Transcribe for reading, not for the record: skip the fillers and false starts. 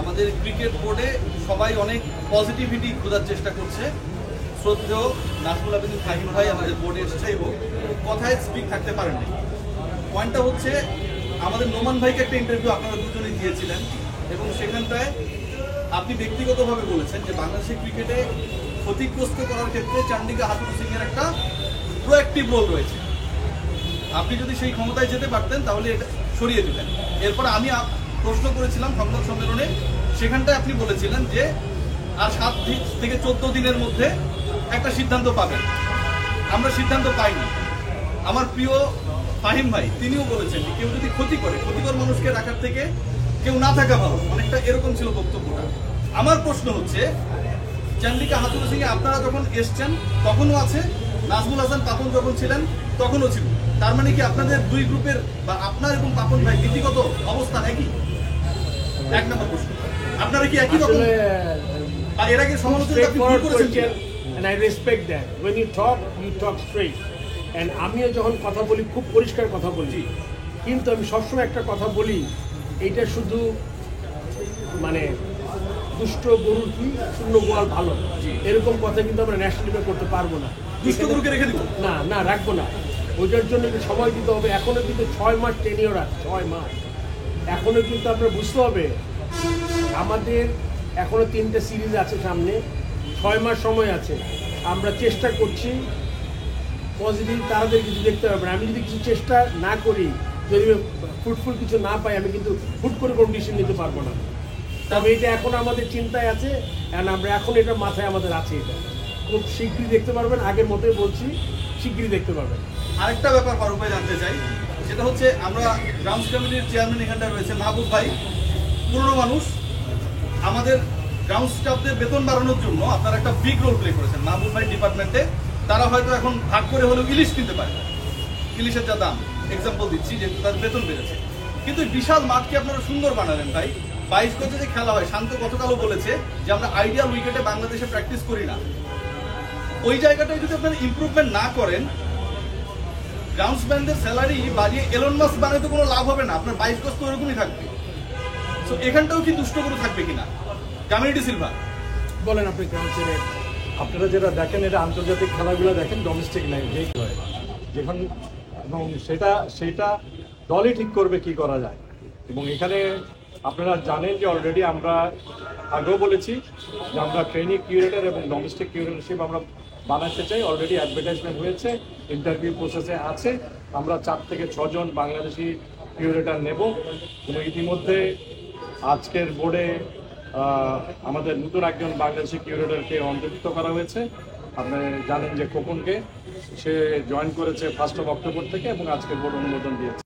আমাদের ক্রিকেট বোর্ডে সবাই অনেক পজিটিভিটি খোঁজার চেষ্টা করছে। শ্রদ্ধেয় নাজমুল আবেদীন ফাহিম ভাই আমাদের বোর্ডে এসেছে এবং কথায় স্পিক থাকতে পারেননি। পয়েন্টটা হচ্ছে আমাদের নোমান ভাইকে একটা ইন্টারভিউ আপনারা দুজনেই দিয়েছিলেন এবং সেখানটায় আপনি ব্যক্তিগতভাবে বলেছেন যে বাংলাদেশের ক্রিকেটে ক্ষতিগ্রস্ত করার ক্ষেত্রে চান্ডিকা হাথুরু সিং এর একটা প্রোঅ্যাক্টিভ রোল রয়েছে। আপনি যদি সেই ক্ষমতায় যেতে পারতেন তাহলে এটা সরিয়ে দিতেন। এরপর আমি প্রশ্ন করেছিলাম সংবাদ সম্মেলনে, সেখানটায় আপনি বলেছিলেন যে আর 7 থেকে 14 দিনের মধ্যে একটা সিদ্ধান্ত পাবেন। আমরা সিদ্ধান্ত পাইনি। আমার প্রিয় ফাহিম ভাই তিনিও বলেছেন যে কেউ যদি ক্ষতি করে, ক্ষতিকর মানুষকে রাখার থেকে কেউ না থাকা ভালো, অনেকটা এরকম ছিল বক্তব্যটা। আমার প্রশ্ন হচ্ছে চান্ডিকা হাথুরু সিং আপনারা যখন এসছেন তখনও আছে, নাজমুল হাসান পাপন যখন ছিলেন তখনও ছিল। তার মানে কি আপনাদের দুই গ্রুপের বা আপনার এবং পাপন ভাই নীতিগত অবস্থান একই? এক নম্বর প্রশ্ন, আপনারা কি একই রকম? আর এর আগে সমালোচনা আপনি ভুল করেছেন। And I respect that. When you talk straight. And আমিও যখন কথা বলি খুব পরিষ্কার কথা বলি, কিন্তু আমি সবসময় একটা কথা বলি, এইটা শুধু মানে দুষ্ট গরুর কি শূন্য গোয়াল ভালো, এরকম কথা কিন্তু আমরা ন্যাশনাল লেভেলে করতে পারবো না। দুষ্ট গরুকে রেখে দিব না, রাখবো না। ওইটার জন্য সময় দিতে হবে। এখনো কিন্তু 6 মাস টেনিওর আছে, 6 মাস। এখনো কিন্তু আপনার বুঝতে হবে আমাদের এখনো 3টে সিরিজ আছে সামনে, 6 মাস সময় আছে। আমরা চেষ্টা করছি পজিটিভ, তাদের কিছু দেখতে হবে না। আমি যদি কিছু চেষ্টা না করি, যদি ফ্রুটফুল কিছু না পাই, আমি কিন্তু হুট করে কোনো ডিসিশন নিতে পারবো না। তবে এটা এখন আমাদের চিন্তায় আছে, অ্যান্ড আমরা এখন এটা মাথায় আমাদের আছে। এটা খুব শীঘ্রই দেখতে পারবেন, আগের মতোই বলছি, শীঘ্রই দেখতে পারবেন। আরেকটা ব্যাপার ফারুক ভাই জানতে চাই, সেটা হচ্ছে আমরা গ্রাউন্ডস কমিটির চেয়ারম্যান এখানটা রয়েছে মাহবুব ভাই, পুরনো মানুষ। আমাদের গ্রাউন্ড স্টাফদের বেতন বাড়ানোর জন্য আপনারা একটা বিগ রোল প্লে করেছেন মাহবুব ভাই ডিপার্টমেন্টে। তারা হয়তো এখন ভাগ করে হলেও ইলিশ কিনতে পারে, ইলিশের যা দাম এক্সাম্পল দিচ্ছি, যে তার বেতন বেড়েছে। কিন্তু বিশাল মাঠকে আপনারা সুন্দর বানালেন ভাই। 22 গজে যে খেলা হয়, শান্ত গতকালও বলেছে যে আমরা আইডিয়াল উইকেটে বাংলাদেশে প্র্যাকটিস করি না। ওই জায়গাটায় যদি আপনারা ইমপ্রুভমেন্ট না করেন, গ্রাউন্ডসম্যানদের স্যালারি বাড়িয়ে এলন মাস্ক বানাতে কোনো লাভ হবে না। আপনার 22 গজ তো ওরকমই থাকবে। তো এখানটাও কি দুষ্ট করে থাকবে কিনা? কমিউনিটি সিলভা বলেন আপনি গ্রাউন্ডসের। আপনারা যেটা দেখেন এটা আন্তর্জাতিক খেলাগুলো দেখেন, ডোমেস্টিক নাই হয় যেখান, এবং সেটা দলই ঠিক করবে কি করা যায়। এবং এখানে আপনারা জানেন যে অলরেডি আমরা আগেও বলেছি যে আমরা ট্রেনিং কিউরেটর এবং ডোমেস্টিক কিউরেটরশিপ আমরা বানাতে চাই। অলরেডি অ্যাডভার্টাইজমেন্ট হয়েছে, ইন্টারভিউ প্রসেসে আছে। আমরা 4 থেকে 6 জন বাংলাদেশি কিউরেটর নেব এবং ইতিমধ্যে আজকের বোর্ডে আমাদের নতুন একজন বাংলাদেশি কিউরেটরকে অন্তর্ভুক্ত করা হয়েছে। আপনি জানেন যে খোকনকে, সে জয়েন করেছে 1 অক্টোবর থেকে এবং আজকের বোর্ড অনুমোদন দিয়েছে।